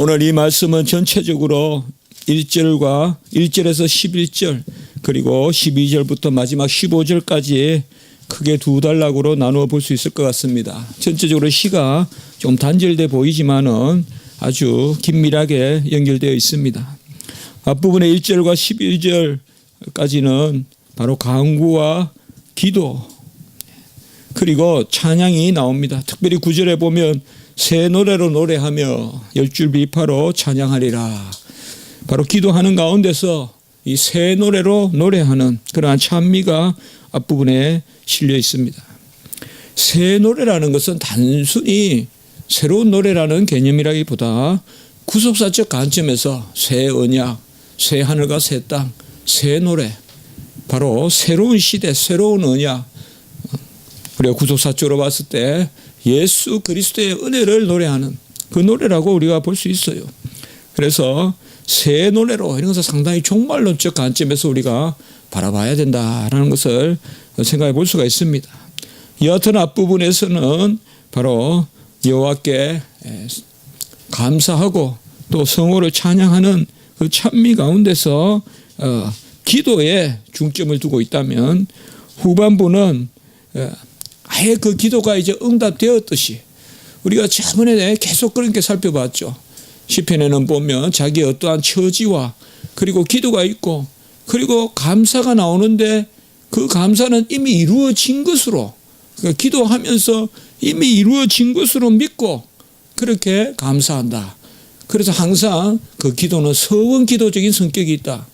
오늘 이 말씀은 전체적으로 1절에서 11절 그리고 12절부터 마지막 15절까지 크게 두 단락으로 나누어 볼 수 있을 것 같습니다. 전체적으로 시가 좀 단절돼 보이지만은 아주 긴밀하게 연결되어 있습니다. 앞부분의 1절과 11절까지는 바로 간구와 기도 그리고 찬양이 나옵니다. 특별히 9절에 보면 새 노래로 노래하며 열줄비파로 찬양하리라. 바로 기도하는 가운데서 이 새 노래로 노래하는 그러한 찬미가 앞부분에 실려 있습니다. 새 노래라는 것은 단순히 새로운 노래라는 개념이라기보다 구속사적 관점에서 새 언약, 새 하늘과 새 땅, 새 노래, 바로 새로운 시대, 새로운 언약, 우리가 구속사적으로 봤을 때 예수 그리스도의 은혜를 노래하는 그 노래라고 우리가 볼 수 있어요. 그래서 새 노래로 이런 것을 상당히 종말론적 관점에서 우리가 바라봐야 된다라는 것을 생각해 볼 수가 있습니다. 여하튼 앞부분에서는 바로 여호와께 감사하고 또 성호를 찬양하는 그 찬미 가운데서 기도에 중점을 두고 있다면 후반부는 아예 그 기도가 이제 응답되었듯이 우리가 저번에 계속 그렇게 살펴봤죠. 시편에는 보면 자기의 어떠한 처지와 그리고 기도가 있고 그리고 감사가 나오는데 그 감사는 이미 이루어진 것으로 그러니까 기도하면서 이미 이루어진 것으로 믿고 그렇게 감사한다. 그래서 항상 그 기도는 서원 기도적인 성격이 있다.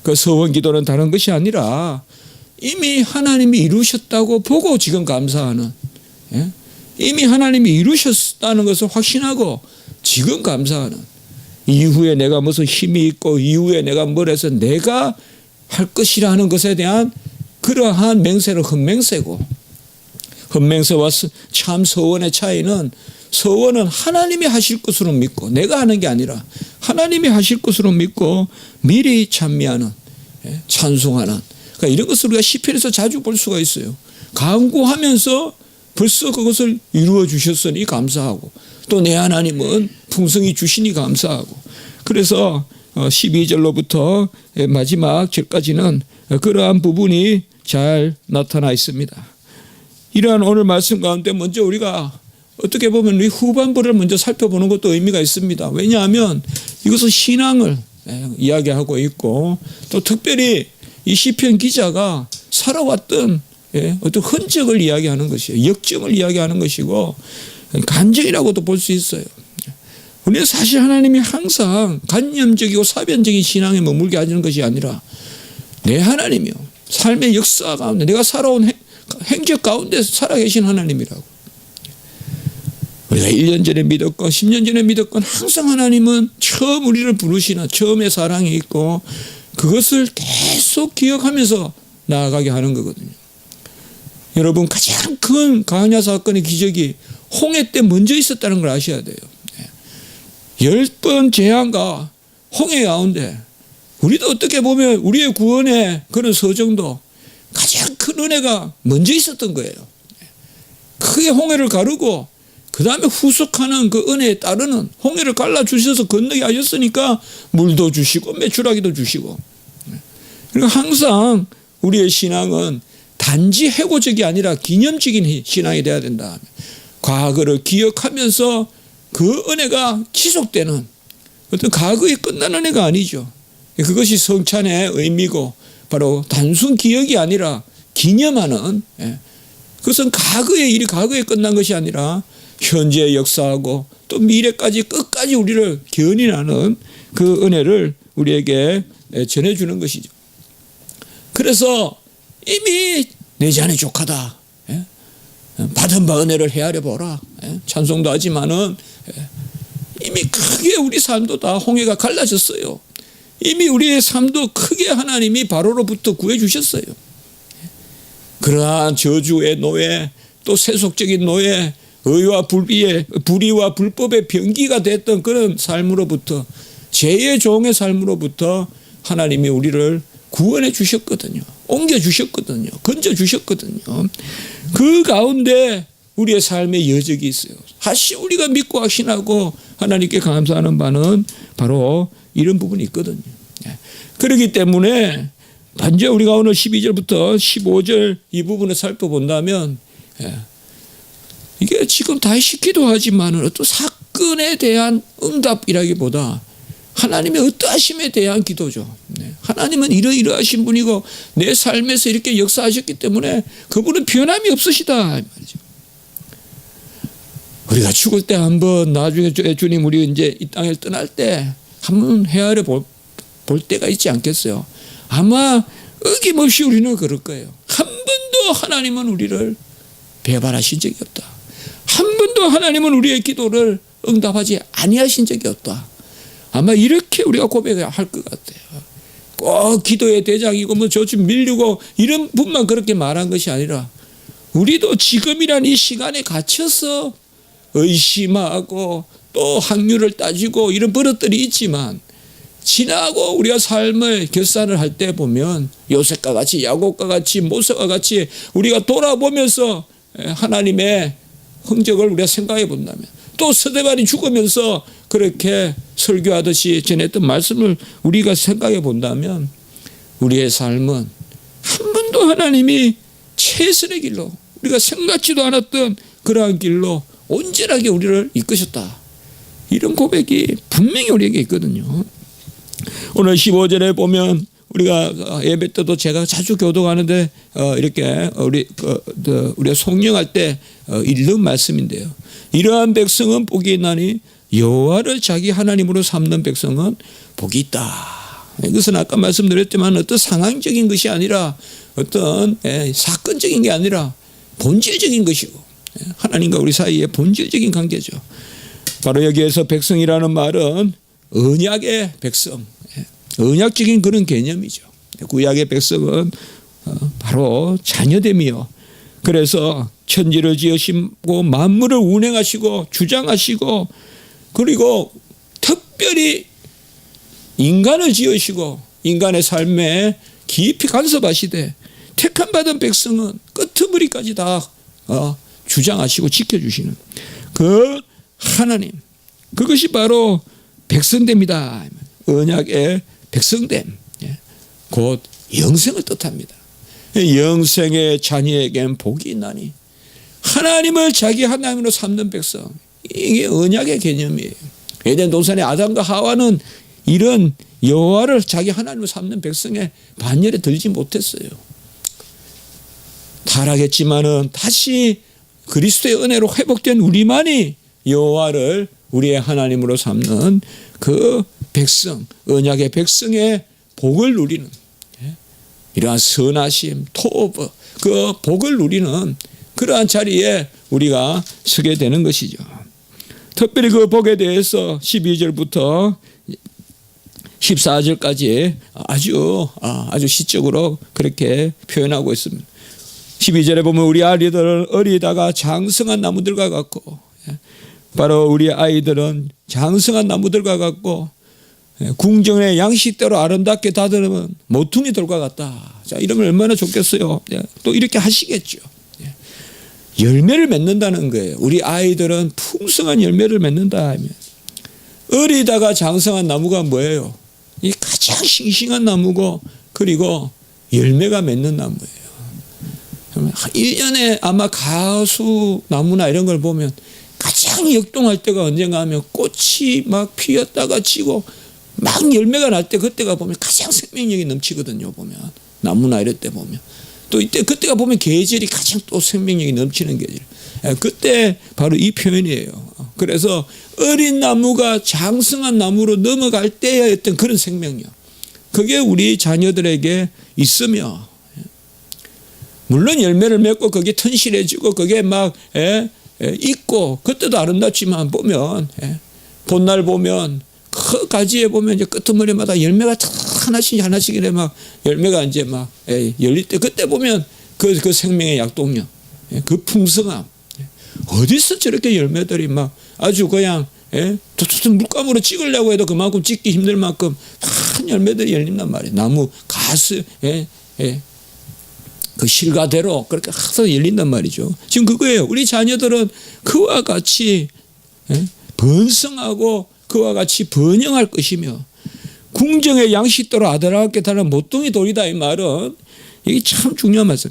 그 서원 기도는 다른 것이 아니라 이미 하나님이 이루셨다고 보고 지금 감사하는, 이미 하나님이 이루셨다는 것을 확신하고 지금 감사하는, 이후에 내가 무슨 힘이 있고 이후에 내가 뭘 해서 내가 할 것이라는 것에 대한 그러한 맹세를 헛맹세고, 헛맹세와 참 서원의 차이는 서원은 하나님이 하실 것으로 믿고 내가 하는 게 아니라 하나님이 하실 것으로 믿고 미리 찬미하는, 찬송하는, 그러니까 이런 것을 우리가 시편에서 자주 볼 수가 있어요. 간구하면서 벌써 그것을 이루어 주셨으니 감사하고 또 내 하나님은 풍성히 주시니 감사하고, 그래서 12절로부터 마지막 절까지는 그러한 부분이 잘 나타나 있습니다. 이러한 오늘 말씀 가운데 먼저 우리가 어떻게 보면 우리 후반부를 먼저 살펴보는 것도 의미가 있습니다. 왜냐하면 이것은 신앙을 이야기하고 있고 또 특별히 이 시편 기자가 살아왔던 어떤 흔적을 이야기하는 것이에요. 역정을 이야기하는 것이고 간증이라고도 볼 수 있어요. 우리는 사실 하나님이 항상 관념적이고 사변적인 신앙에 머물게 하시는 것이 아니라 내 하나님이요, 삶의 역사 가운데 내가 살아온 행적 가운데 살아계신 하나님이라고. 우리가 1년 전에 믿었건 10년 전에 믿었건 항상 하나님은 처음 우리를 부르시는 처음의 사랑이 있고 그것을 계속 기억하면서 나아가게 하는 거거든요. 여러분, 가장 큰 가냐 사건의 기적이 홍해 때 먼저 있었다는 걸 아셔야 돼요. 10번 재앙과 홍해 가운데 우리도 어떻게 보면 우리의 구원의 그런 서정도 가장 큰 은혜가 먼저 있었던 거예요. 크게 홍해를 가르고 그 다음에 후속하는 그 은혜에 따르는, 홍해를 갈라주셔서 건너게 하셨으니까 물도 주시고 메추라기도 주시고. 그러니까 항상 우리의 신앙은 단지 해고적이 아니라 기념적인 신앙이 돼야 된다. 과거를 기억하면서 그 은혜가 지속되는 어떤 과거에 끝난 은혜가 아니죠. 그것이 성찬의 의미고 바로 단순 기억이 아니라 기념하는, 그것은 과거의 일이 과거에 끝난 것이 아니라 현재의 역사하고 또 미래까지 끝까지 우리를 견인하는 그 은혜를 우리에게 전해주는 것이죠. 그래서 이미 내 자네 족하다, 받은 바 은혜를 헤아려 보라, 찬송도 하지만은 이미 크게 우리 삶도 다 홍해가 갈라졌어요. 이미 우리의 삶도 크게 하나님이 바로로부터 구해 주셨어요. 그러한 저주의 노예, 또 세속적인 노예, 의와 불의와 불법의 병기가 됐던 그런 삶으로부터, 죄의 종의 삶으로부터 하나님이 우리를 구원해 주셨거든요. 옮겨 주셨거든요. 건져 주셨거든요. 그 가운데 우리의 삶의 여적이 있어요. 다시 우리가 믿고 확신하고 하나님께 감사하는 바는 바로 이런 부분이 있거든요. 그렇기 때문에 단지 우리가 오늘 12절부터 15절 이 부분을 살펴본다면 이게 지금 다시 기도하지만은 어떤 사건에 대한 응답이라기보다 하나님의 어떠하심에 대한 기도죠. 하나님은 이러이러하신 분이고 내 삶에서 이렇게 역사하셨기 때문에 그분은 변함이 없으시다 말이죠. 우리가 죽을 때 한번 나중에 주님 우리 이제 이 땅을 떠날 때 한번 헤아려 볼 때가 있지 않겠어요? 아마 어김없이 우리는 그럴 거예요. 한 번도 하나님은 우리를 배반하신 적이 없다. 한 번도 하나님은 우리의 기도를 응답하지 아니하신 적이 없다. 아마 이렇게 우리가 고백할 것 같아요. 꼭 기도의 대장이고 뭐 저쪽 밀리고 이런 분만 그렇게 말한 것이 아니라 우리도 지금이란 이 시간에 갇혀서 의심하고 또 확률을 따지고 이런 버릇들이 있지만 지나고 우리가 삶을 결산을 할 때 보면 요셉과 같이 야곱과 같이 모세와 같이 우리가 돌아보면서 하나님의 흔적을 우리가 생각해 본다면 또 스데반이 죽으면서 그렇게 설교하듯이 전했던 말씀을 우리가 생각해 본다면 우리의 삶은 한 번도 하나님이 최선의 길로 우리가 생각지도 않았던 그러한 길로 온전하게 우리를 이끄셨다. 이런 고백이 분명히 우리에게 있거든요. 오늘 15절에 보면 우리가 예배 때도 제가 자주 교도하는데 이렇게 우리가 송영할 때 읽는 말씀인데요. 이러한 백성은 복이 있나니 여호와를 자기 하나님으로 삼는 백성은 복이 있다. 이것은 아까 말씀드렸지만 어떤 상황적인 것이 아니라 어떤 사건적인 게 아니라 본질적인 것이고 하나님과 우리 사이의 본질적인 관계죠. 바로 여기에서 백성이라는 말은 언약의 백성, 언약적인 그런 개념이죠. 구약의 백성은 바로 자녀됨이요. 그래서 천지를 지으시고 만물을 운행하시고 주장하시고 그리고 특별히 인간을 지으시고 인간의 삶에 깊이 간섭하시되 택함 받은 백성은 끄트머리까지 다 주장하시고 지켜주시는 그 하나님, 그것이 바로 백성됨이다. 언약의 백성됨, 곧 영생을 뜻합니다. 영생의 자녀에겐 복이 있나니 하나님을 자기 하나님으로 삼는 백성, 이게 언약의 개념이에요. 에덴 동산의 아담과 하와는 이런 여호와를 자기 하나님으로 삼는 백성의 반열에 들지 못했어요. 타락했지만은 다시 그리스도의 은혜로 회복된 우리만이 여호와를 우리의 하나님으로 삼는 그 백성, 언약의 백성의 복을 누리는 이러한 선하심, 토브, 그 복을 누리는 그러한 자리에 우리가 서게 되는 것이죠. 특별히 그 복에 대해서 12절부터 14절까지 아주 시적으로 그렇게 표현하고 있습니다. 12절에 보면 우리 아이들은 어리다가 장성한 나무들과 같고, 바로 우리 아이들은 장성한 나무들과 같고 궁정의 양식대로 아름답게 다듬은 모퉁이들과 같다. 자, 이러면 얼마나 좋겠어요. 또 이렇게 하시겠죠. 열매를 맺는다는 거예요. 우리 아이들은 풍성한 열매를 맺는다 하면 어리다가 장성한 나무가 뭐예요? 이 가장 싱싱한 나무고 그리고 열매가 맺는 나무예요. 1년에 아마 가수 나무나 이런 걸 보면 가장 역동할 때가 언젠가 하면 꽃이 막 피었다가 지고 막 열매가 날 때 그때가 보면 가장 생명력이 넘치거든요. 보면 나무나 이럴 때 보면 또 이때 그때가 보면 계절이 가장 또 생명력이 넘치는 계절. 그때 바로 이 표현이에요. 그래서 어린 나무가 장성한 나무로 넘어갈 때의 어떤 그런 생명력, 그게 우리 자녀들에게 있으며, 물론 열매를 맺고 그게 튼실해지고 그게 막 있고 그때도 아름답지만 보면 봄날 보면 그 가지에 보면 이제 끄트머리마다 열매가 하나씩 이래 막 열매가 이제 막 열릴 때 그때 보면 그 생명의 약동력, 그 풍성함, 어디서 저렇게 열매들이 막 아주 그냥 물감으로 찍으려고 해도 그만큼 찍기 힘들 만큼 큰 열매들이 열린단 말이에요. 나무 가스 그 실과대로 그렇게 항상 열린단 말이죠. 지금 그거예요. 우리 자녀들은 그와 같이 번성하고 그와 같이 번영할 것이며 궁정의 양식대로 아들아께 다는 모퉁이 돌이다. 이 말은 이게 참 중요한 말씀.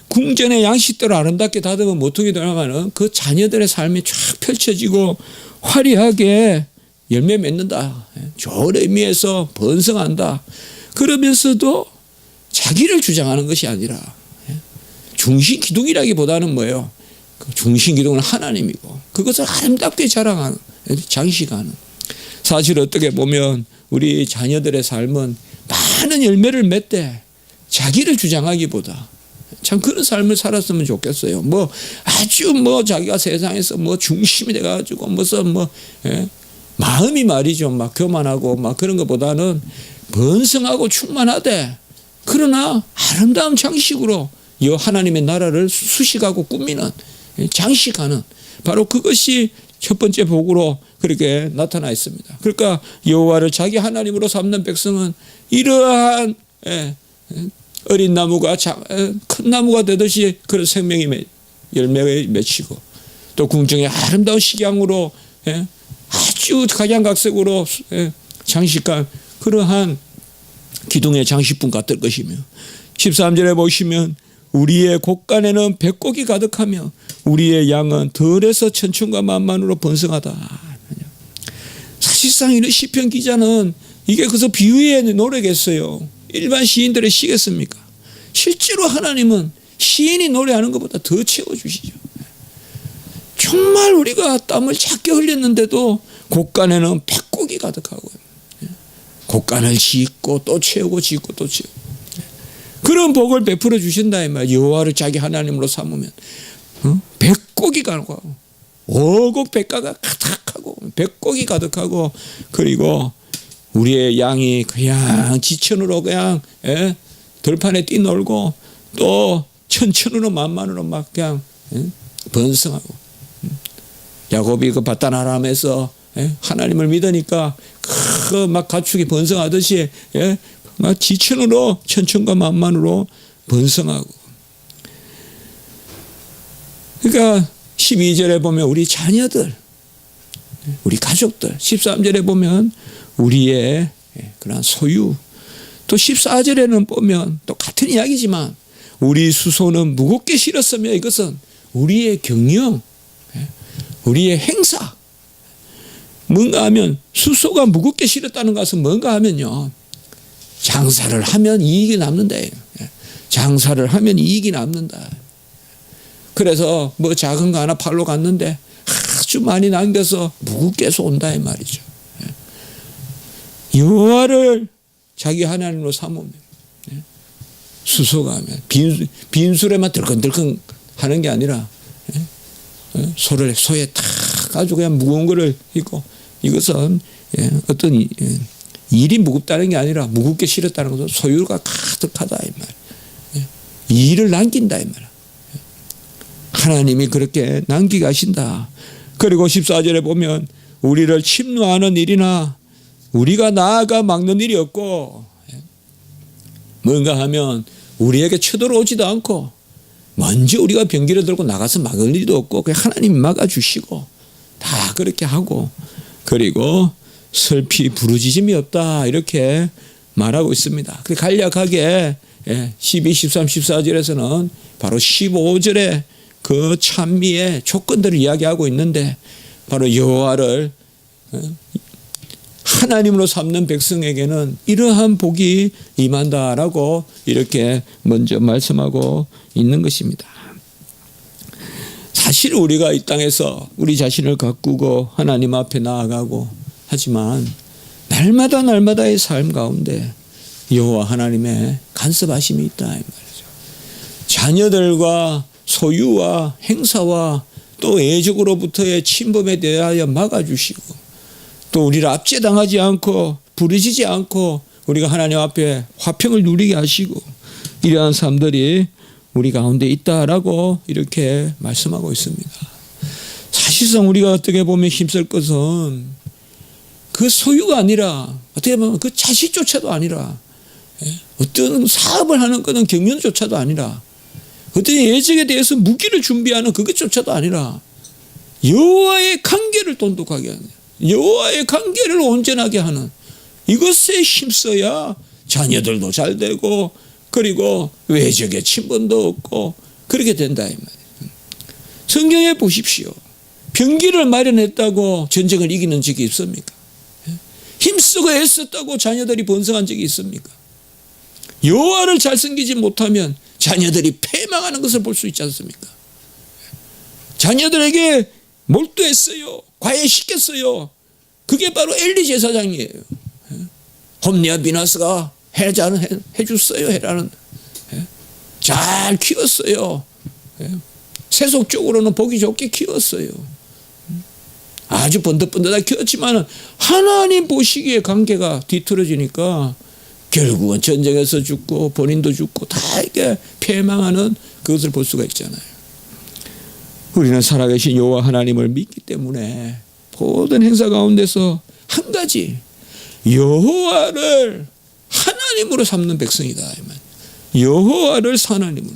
궁전의 양식대로 아름답게 다듬은 모퉁이 돌아가는 그 자녀들의 삶이 쫙 펼쳐지고 화려하게 열매 맺는다. 좋은 의미에서 번성한다. 그러면서도 자기를 주장하는 것이 아니라 중심 기둥이라기보다는 뭐예요? 그 중심 기둥은 하나님이고 그것을 아름답게 자랑하는, 장식하는. 사실 어떻게 보면 우리 자녀들의 삶은 많은 열매를 맺되 자기를 주장하기보다 참 그런 삶을 살았으면 좋겠어요. 뭐 아주 뭐 자기가 세상에서 뭐 중심이 돼가지고 무슨 뭐 마음이 말이죠. 막 교만하고 막 그런 것보다는 번성하고 충만하되 그러나 아름다운 장식으로 이 하나님의 나라를 수식하고 꾸미는, 장식하는, 바로 그것이 첫 번째 복으로 그렇게 나타나 있습니다. 그러니까 여호와를 자기 하나님으로 삼는 백성은 이러한 어린 나무가 큰 나무가 되듯이 그런 생명이 열매에 맺히고 또 궁정의 아름다운 식양으로 아주 각양각색으로 장식한 그러한 기둥의 장식품 같을 것이며 13절에 보시면 우리의 곳간에는 백곡이 가득하며 우리의 양은 들에서 천천과 만만으로 번성하다. 사실상 이런 시편 기자는 이게 그래서 비유의 노래겠어요. 일반 시인들의 시겠습니까? 실제로 하나님은 시인이 노래하는 것보다 더 채워주시죠. 정말 우리가 땀을 작게 흘렸는데도 곳간에는 백곡이 가득하고요. 곳간을 짓고 또 채우고 짓고 또 채우고 그런 복을 베풀어 주신다 이 말. 여호와를 자기 하나님으로 삼으면 백곡이 가득하고 오곡 백가가 가득하고 백곡이 가득하고 그리고 우리의 양이 그냥 지천으로 그냥 들판에 뛰놀고 또 천천으로 만만으로 막 그냥 번성하고 야곱이 그 바단 아람에서 하나님을 믿으니까 그 막 가축이 번성하듯이 막 지천으로 천천과 만만으로 번성하고 그러니까 12절에 보면 우리 자녀들 우리 가족들 13절에 보면 우리의 그런 소유 또 14절에는 보면 또 같은 이야기지만 우리 수소는 무겁게 실었으며 이것은 우리의 경영 우리의 행사 뭔가 하면 수소가 무겁게 실었다는 것은 뭔가 하면요 장사를 하면 이익이 남는다. 장사를 하면 이익이 남는다. 그래서 뭐 작은 거 하나 팔러 갔는데 아주 많이 남겨서 무겁게 쏜다 이 말이죠. 여호와를 자기 하나님으로 삼으면 수소가 하면 빈술에만 들컹들컹 하는 게 아니라 소에 탁 아주 그냥 무거운 거를 입고 이것은 어떤 일이 무겁다는 게 아니라 무겁게 실었다는 것은 소유가 가득하다 이 말. 일을 남긴다 이 말. 하나님이 그렇게 남기게 하신다. 그리고 14절에 보면 우리를 침노하는 일이나 우리가 나아가 막는 일이 없고 뭔가 하면 우리에게 쳐들어오지도 않고 먼저 우리가 병기를 들고 나가서 막을 일도 없고 그냥 하나님이 막아주시고 다 그렇게 하고 그리고 슬피 부르짖음이 없다 이렇게 말하고 있습니다. 간략하게 12, 13, 14절에서는 바로 15절에 그 찬미의 조건들을 이야기하고 있는데 바로 여호와를 하나님으로 삼는 백성에게는 이러한 복이 임한다라고 이렇게 먼저 말씀하고 있는 것입니다. 사실 우리가 이 땅에서 우리 자신을 가꾸고 하나님 앞에 나아가고 하지만 날마다의 삶 가운데 여호와 하나님의 간섭하심이 있다 이 말이죠. 자녀들과 소유와 행사와 또 애적으로부터의 침범에 대하여 막아주시고 또 우리를 압제당하지 않고 부르짖지 않고 우리가 하나님 앞에 화평을 누리게 하시고 이러한 삶들이 우리 가운데 있다라고 이렇게 말씀하고 있습니다. 사실상 우리가 어떻게 보면 힘쓸 것은 그 소유가 아니라 어떻게 보면 그 자식조차도 아니라 어떤 사업을 하는 것은 경륜조차도 아니라 어떤 예정에 대해서 무기를 준비하는 그것조차도 아니라 여호와의 관계를 돈독하게 하는, 여호와의 관계를 온전하게 하는 이것에 힘써야 자녀들도 잘 되고 그리고 외적의 친분도 없고 그렇게 된다 이 말이에요. 성경에 보십시오. 병기를 마련했다고 전쟁을 이기는 적이 있습니까? 힘쓰고 애썼다고 자녀들이 번성한 적이 있습니까? 여호와를 잘 섬기지 못하면 자녀들이 패망하는 것을 볼 수 있지 않습니까? 자녀들에게 몰두했어요. 과외시켰어요. 그게 바로 엘리 제사장이에요. 홈리와 비나스가 해줬어요. 헤라는 잘 키웠어요. 세속적으로는 보기 좋게 키웠어요. 아주 번듯번듯하게 키웠지만 하나님 보시기에 관계가 뒤틀어지니까 결국은 전쟁에서 죽고 본인도 죽고 다 이게 패망하는 그것을 볼 수가 있잖아요. 우리는 살아계신 여호와 하나님을 믿기 때문에 모든 행사 가운데서 한 가지, 여호와를 하나님으로 삼는 백성이다. 여호와를 하나님으로,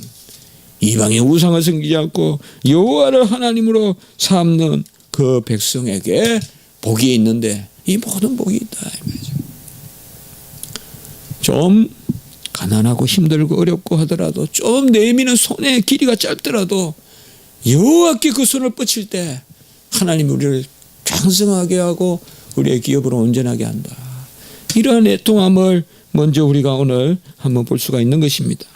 이방의 우상을 섬기지 않고 여호와를 하나님으로 삼는 그 백성에게 복이 있는데 이 모든 복이 있다. 좀 가난하고 힘들고 어렵고 하더라도 좀 내미는 손의 길이가 짧더라도 여호와께 그 손을 뻗칠 때 하나님이 우리를 장성하게 하고 우리의 기업으로 온전하게 한다. 이러한 애통함을 먼저 우리가 오늘 한번 볼 수가 있는 것입니다.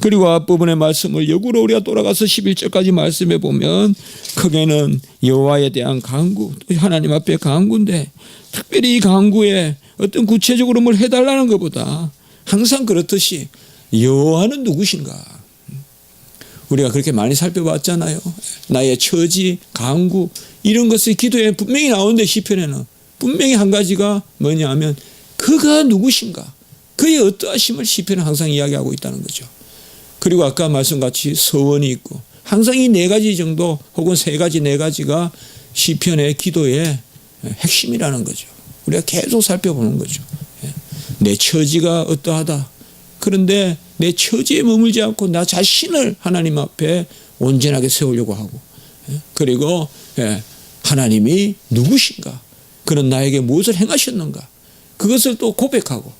그리고 앞부분의 말씀을 역으로 우리가 돌아가서 11절까지 말씀해 보면 크게는 여호와에 대한 간구, 하나님 앞에 간구인데 특별히 이 간구에 어떤 구체적으로 뭘 해달라는 것보다 항상 그렇듯이 여호와는 누구신가? 우리가 그렇게 많이 살펴봤잖아요. 나의 처지, 간구 이런 것이 기도에 분명히 나오는데 시편에는 분명히 한 가지가 뭐냐 하면 그가 누구신가? 그의 어떠하심을 시편은 항상 이야기하고 있다는 거죠. 그리고 아까 말씀같이 서원이 있고 항상 이 네 가지 정도 혹은 세 가지 네 가지가 시편의 기도의 핵심이라는 거죠. 우리가 계속 살펴보는 거죠. 내 처지가 어떠하다. 그런데 내 처지에 머물지 않고 나 자신을 하나님 앞에 온전하게 세우려고 하고 그리고 하나님이 누구신가? 그는 나에게 무엇을 행하셨는가? 그것을 또 고백하고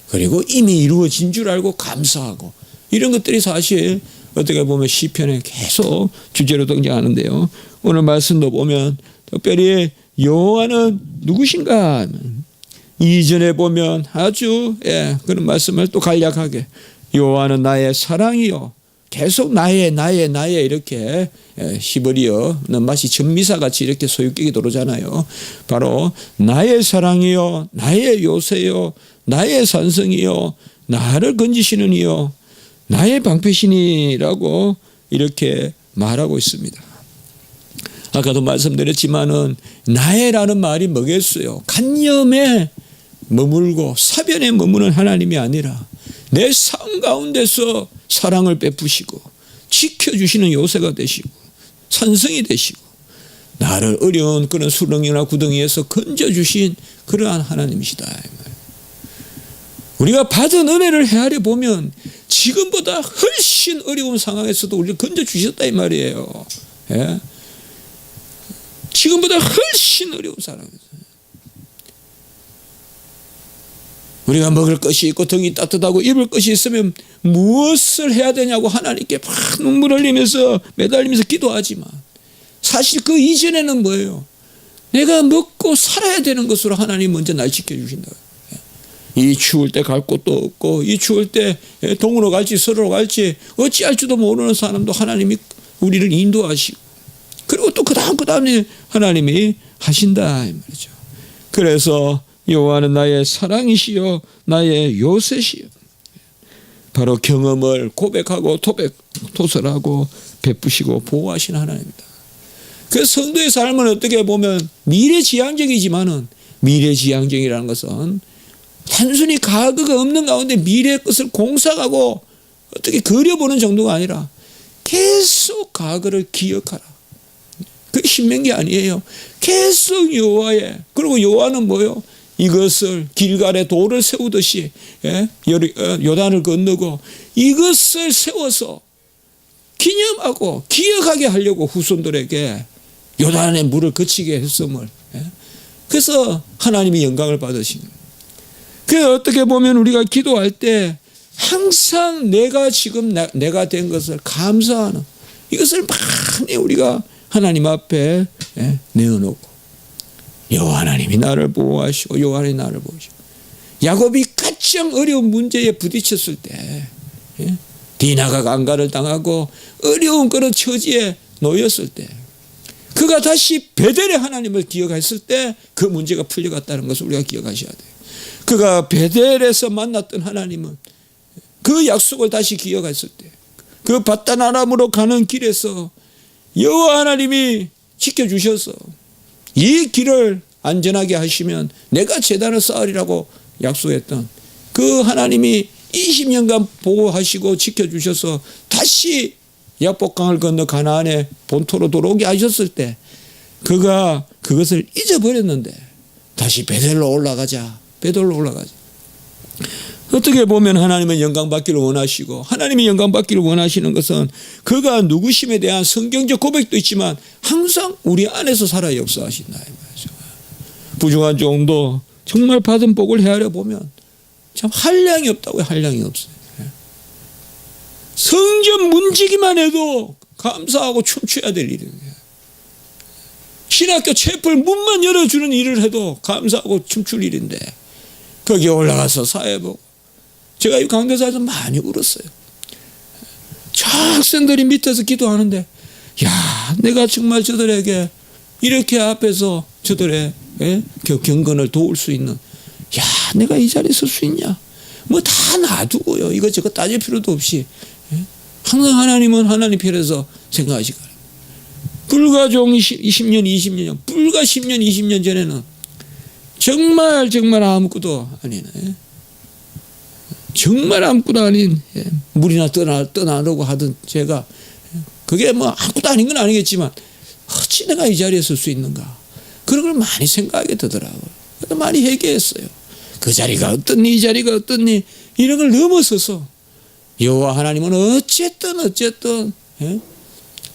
그리고 이미 이루어진 줄 알고 감사하고 이런 것들이 사실 어떻게 보면 시편에 계속 주제로 등장하는데요. 오늘 말씀도 보면 특별히 여호와는 누구신가? 이전에 보면 아주 그런 말씀을 또 간략하게 여호와는 나의 사랑이요. 계속 나의 이렇게 히브리어는 마치 전미사같이 이렇게 소유격이 들어오잖아요. 바로 나의 사랑이요. 나의 요새요. 나의 산성이요. 나를 건지시는 이요. 나의 방패시니라고 이렇게 말하고 있습니다. 아까도 말씀드렸지만은 나의라는 말이 뭐겠어요? 간념에 머물고 사변에 머무는 하나님이 아니라 내 삶 가운데서 사랑을 베푸시고 지켜주시는 요새가 되시고 산성이 되시고 나를 어려운 그런 수렁이나 구덩이에서 건져주신 그러한 하나님이시다. 우리가 받은 은혜를 헤아려 보면 지금보다 훨씬 어려운 상황에서도 우리를 건져주셨다 이 말이에요. 예? 지금보다 훨씬 어려운 상황에서 우리가 먹을 것이 있고 등이 따뜻하고 입을 것이 있으면 무엇을 해야 되냐고 하나님께 막 눈물 흘리면서 매달리면서 기도하지만 사실 그 이전에는 뭐예요? 내가 먹고 살아야 되는 것으로 하나님 먼저 날 지켜주신다. 이 추울 때 갈 곳도 없고 이 추울 때 동으로 갈지 서로로 갈지 어찌할 줄도 모르는 사람도 하나님이 우리를 인도하시고 그리고 또 그 다음에 하나님이 하신다 이 말이죠. 그래서 여호와는 나의 사랑이시요 나의 요새시요. 바로 경험을 고백하고 토설하고 베푸시고 보호하시는 하나님입니다. 그래서 성도의 삶은 어떻게 보면 미래지향적이지만은 미래지향적이라는 것은 단순히 과거가 없는 가운데 미래의 것을 공상하고 어떻게 그려보는 정도가 아니라 계속 과거를 기억하라. 그게 신명기 아니에요. 계속 여호와의 그리고 여호와는 뭐요? 이것을 길갈에 돌을 세우듯이 요단을 건너고 이것을 세워서 기념하고 기억하게 하려고 후손들에게 요단의 물을 거치게 했음을. 그래서 하나님이 영광을 받으십니다. 그 어떻게 보면 우리가 기도할 때 항상 내가 지금 내가 된 것을 감사하는 이것을 많이 우리가 하나님 앞에 내어놓고 여호와 하나님이 나를 보호하시고 여호와 하나님이 나를 보호하시고 야곱이 가장 어려운 문제에 부딪혔을 때 디나가 강간을 당하고 어려운 그런 처지에 놓였을 때 그가 다시 베델의 하나님을 기억했을 때 그 문제가 풀려갔다는 것을 우리가 기억하셔야 돼요. 그가 베델에서 만났던 하나님은 그 약속을 다시 기억했을 때 그 바단 아람으로 가는 길에서 여호와 하나님이 지켜주셔서 이 길을 안전하게 하시면 내가 제단을 쌓으리라고 약속했던 그 하나님이 20년간 보호하시고 지켜주셔서 다시 약복강을 건너 가나안의 본토로 돌아오게 하셨을 때 그가 그것을 잊어버렸는데 다시 베델로 올라가자. 어떻게 보면 하나님은 영광받기를 원하시고 하나님이 영광받기를 원하시는 것은 그가 누구심에 대한 성경적 고백도 있지만 항상 우리 안에서 살아 역사하신다. 부족한 정도 정말 받은 복을 헤아려 보면 참 한량이 없다고요. 한량이 없어요. 성전 문지기만 해도 감사하고 춤춰야 될 일이에요. 신학교 채플 문만 열어주는 일을 해도 감사하고 춤출 일인데 거기 올라가서 사회보고 제가 이 강대사에서 많이 울었어요. 저 학생들이 밑에서 기도하는데 야 내가 정말 저들에게 이렇게 앞에서 저들의 경건을 도울 수 있는 야 내가 이 자리에 설 수 있냐 뭐 다 놔두고요. 이것저것 따질 필요도 없이 항상 하나님은 하나님 편에서 생각하시고 불과 좀 10년 20년 불과 10년 20년 전에는 정말 아무것도 아니네. 정말 아무것도 아닌 물이나 떠나려고 하던 제가 그게 뭐 아무것도 아닌 건 아니겠지만 어찌 내가 이 자리에 설 수 있는가 그런 걸 많이 생각하게 되더라고요. 그래서 많이 회개했어요. 그 자리가 어떻니 이 자리가 어떻니 이런 걸 넘어서서 여호와 하나님은 어쨌든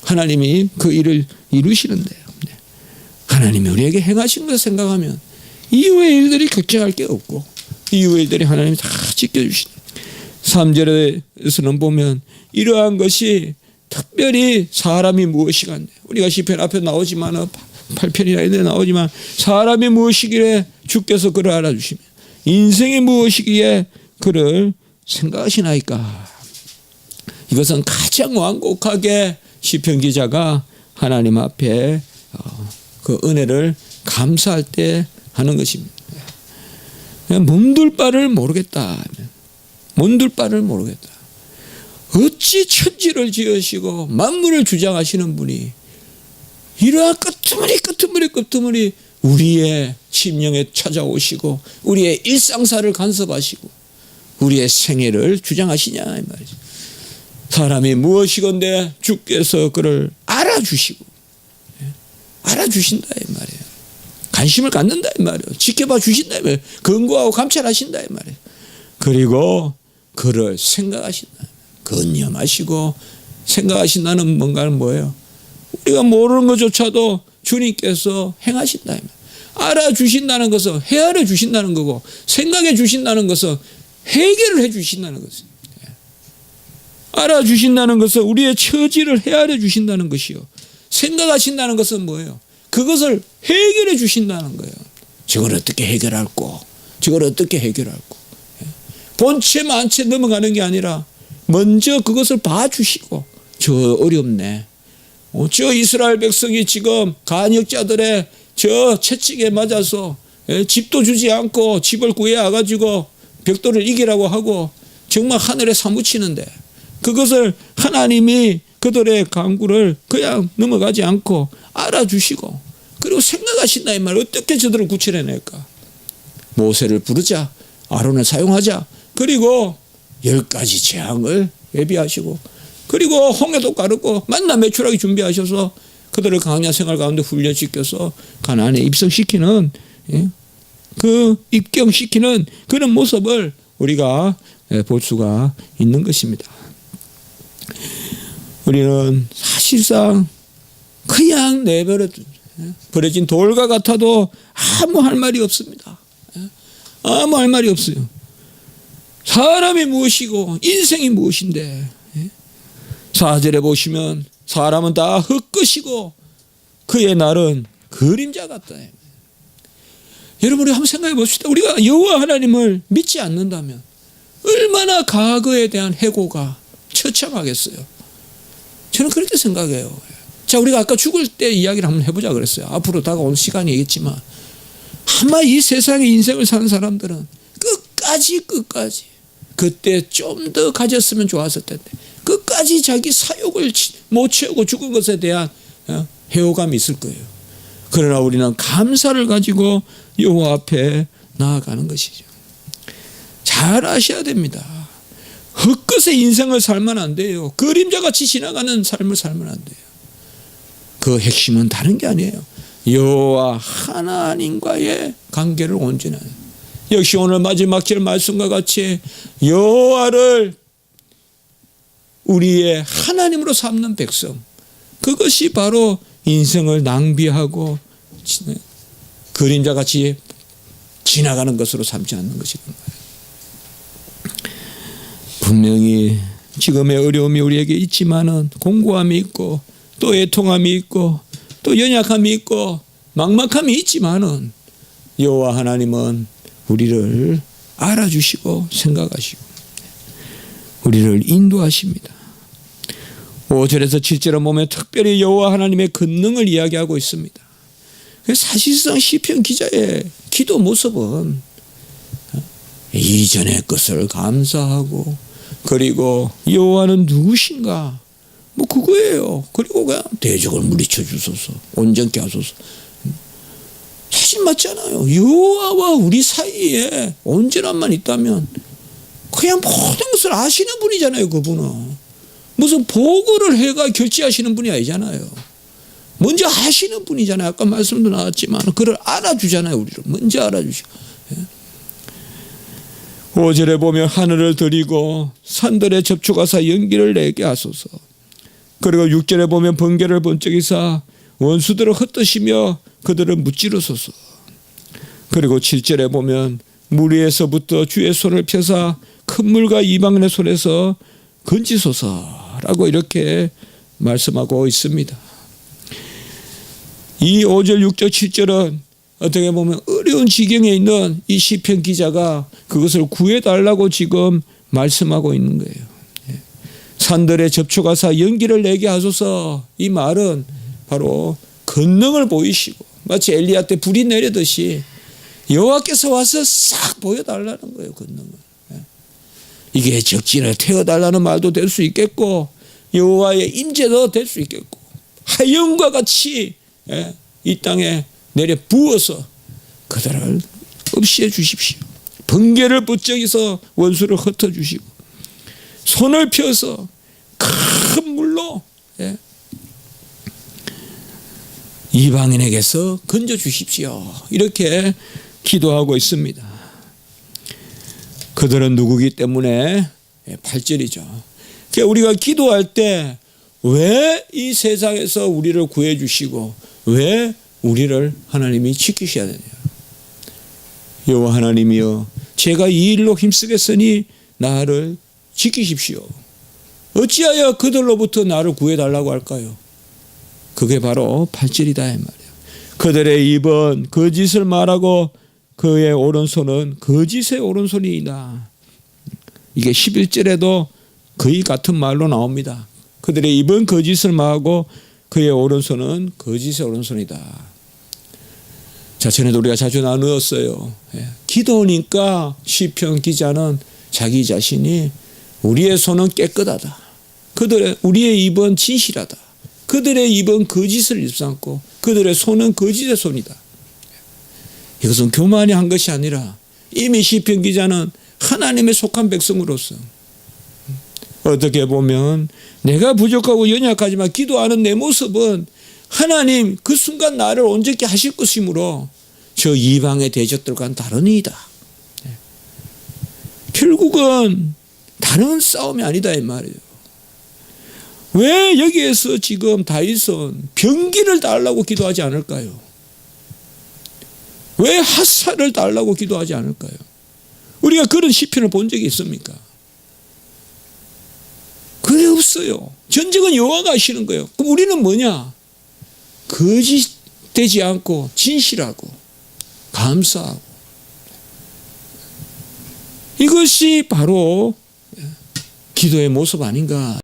하나님이 그 일을 이루시는데요. 하나님이 우리에게 행하신 것을 생각하면 이후의 일들이 걱정할 게 없고 이후의 일들이 하나님이 다 지켜주시는 3절에서는 보면 이러한 것이 특별히 사람이 무엇이간데 우리가 시편 앞에 나오지만 8편이나 이런 데 나오지만 사람이 무엇이기에 주께서 그를 알아주시며 인생이 무엇이기에 그를 생각하시나이까. 이것은 가장 완곡하게 시편 기자가 하나님 앞에 그 은혜를 감사할 때 하는 것입니다. 몸둘 바를 모르겠다. 어찌 천지를 지으시고 만물을 주장하시는 분이 이러한 끄트머리 우리의 심령에 찾아오시고 우리의 일상사를 간섭하시고 우리의 생애를 주장하시냐 이 말이죠. 사람이 무엇이건데 주께서 그를 알아주시고 알아주신다 이 말이에요. 관심을 갖는다 이 말이에요. 지켜봐 주신다 이 말이에요. 근거하고 감찰하신다 이 말이에요. 그리고 그를 생각하신다. 근념하시고 생각하신다는 뭔가는 뭐예요? 우리가 모르는 것조차도 주님께서 행하신다 이 말이에요. 알아주신다는 것은 헤아려 주신다는 거고 생각해 주신다는 것은 해결을 해 주신다는 것이에요. 알아주신다는 것은 우리의 처지를 헤아려 주신다는 것이요. 생각하신다는 것은 뭐예요? 그것을 해결해 주신다는 거예요. 저걸 어떻게 해결할꼬? 본체 만체 넘어가는 게 아니라 먼저 그것을 봐주시고 저 어렵네. 저 이스라엘 백성이 지금 간역자들의 저 채찍에 맞아서 집도 주지 않고 집을 구해와가지고 벽돌을 이기라고 하고 정말 하늘에 사무치는데 그것을 하나님이 그들의 강구를 그냥 넘어가지 않고 알아주시고 그리고 생각하신다 이 말. 어떻게 저들을 구출해낼까? 모세를 부르자. 아론을 사용하자. 그리고 10가지 재앙을 예비하시고 그리고 홍해도 가르고 만나 매출하기 준비하셔서 그들을 광야 생활 가운데 훈련시켜서 가나안에 입성시키는 그 입경시키는 그런 모습을 우리가 볼 수가 있는 것입니다. 우리는 사실상 그냥 내버려 둔 버려진 돌과 같아도 아무 할 말이 없습니다. 아무 할 말이 없어요. 사람이 무엇이고 인생이 무엇인데. 4절에 보시면 사람은 다 흙것이고 그의 날은 그림자 같다. 여러분, 우리 한번 생각해 봅시다. 우리가 여호와 하나님을 믿지 않는다면 얼마나 과거에 대한 해고가 처참하겠어요. 저는 그렇게 생각해요. 자, 우리가 아까 죽을 때 이야기를 한번 해보자 그랬어요. 앞으로 다가올 시간이겠지만 아마 이 세상의 인생을 사는 사람들은 끝까지 그때 좀 더 가졌으면 좋았을 텐데 끝까지 자기 사욕을 못 채우고 죽은 것에 대한 해오감이 있을 거예요. 그러나 우리는 감사를 가지고 여호와 앞에 나아가는 것이죠. 잘 아셔야 됩니다. 흙것의 인생을 살면 안 돼요. 그림자같이 지나가는 삶을 살면 안 돼요. 그 핵심은 다른 게 아니에요. 여호와 하나님과의 관계를 온전히 하는. 역시 오늘 마지막 절 말씀과 같이 여호와를 우리의 하나님으로 삼는 백성, 그것이 바로 인생을 낭비하고 그림자같이 지나가는 것으로 삼지 않는 것이란 말이에요. 분명히 지금의 어려움이 우리에게 있지만은 공고함이 있고 또 애통함이 있고 또 연약함이 있고 막막함이 있지만은 여호와 하나님은 우리를 알아주시고 생각하시고 우리를 인도하십니다. 5절에서 7절을 보면 특별히 여호와 하나님의 권능을 이야기하고 있습니다. 사실상 시편 기자의 기도 모습은 이전의 것을 감사하고 그리고 여호와는 누구신가 뭐 그거예요. 그리고 그냥 대적을 물리쳐 주소서, 온전케 하소서. 사실 맞잖아요. 여호와와 우리 사이에 온전함만 있다면 그냥 모든 것을 아시는 분이잖아요. 그분은 무슨 보고를 해가 결제하시는 분이 아니잖아요. 먼저 아시는 분이잖아요. 아까 말씀도 나왔지만 그를 알아주잖아요. 우리를 먼저 알아주시고. 5절에 보면 하늘을 드리고 산들에 접촉하사 연기를 내게 하소서. 그리고 6절에 보면 번개를 번쩍이사 원수들을 흩으시며 그들을 무찌르소서. 그리고 7절에 보면 물 위에서부터 주의 손을 펴사 큰 물과 이방인의 손에서 건지소서라고 이렇게 말씀하고 있습니다. 이 5절, 6절, 7절은 어떻게 보면 어려운 지경에 있는 이 시편 기자가 그것을 구해달라고 지금 말씀하고 있는 거예요. 산들에 접촉하사 연기를 내게 하소서. 이 말은 바로 권능을 보이시고 마치 엘리야 때 불이 내리듯이 여호와께서 와서 싹 보여달라는 거예요. 권능을. 이게 적진을 태워달라는 말도 될 수 있겠고 여호와의 임재도 될 수 있겠고 하염과 같이 이 땅에 내려 부어서 그들을 없애해 주십시오. 번개를 번쩍이서 원수를 흩어주시고 손을 펴서 큰 물로 이방인에게서 건져주십시오. 이렇게 기도하고 있습니다. 그들은 누구기 때문에 8절이죠. 그러니까 우리가 기도할 때 왜 이 세상에서 우리를 구해 주시고 왜 우리를 하나님이 지키셔야 되냐. 여호와 하나님이여 제가 이 일로 힘쓰겠으니 나를 지키십시오. 어찌하여 그들로부터 나를 구해달라고 할까요? 그게 바로 8절이다 이 말이에요. 그들의 입은 거짓을 말하고 그의 오른손은 거짓의 오른손이다. 이게 11절에도 거의 같은 말로 나옵니다. 그들의 입은 거짓을 말하고 그의 오른손은 거짓의 오른손이다. 자, 전에도 우리가 자주 나누었어요. 기도니까 시편 기자는 자기 자신이 우리의 손은 깨끗하다. 우리의 입은 진실하다. 그들의 입은 거짓을 입삼고 그들의 손은 거짓의 손이다. 이것은 교만이 한 것이 아니라 이미 시편 기자는 하나님의 속한 백성으로서 어떻게 보면 내가 부족하고 연약하지만 기도하는 내 모습은 하나님 그 순간 나를 온전케 하실 것이므로 저 이방의 대적들과는 다른 이이다. 결국은 다른 싸움이 아니다 이 말이에요. 왜 여기에서 지금 다윗은 병기를 달라고 기도하지 않을까요? 왜 핫살을 달라고 기도하지 않을까요? 우리가 그런 시편을 본 적이 있습니까? 그게 없어요. 전쟁은 여호와가 하시는 거예요. 그럼 우리는 뭐냐? 거짓되지 않고 진실하고 감사하고, 이것이 바로 기도의 모습 아닌가.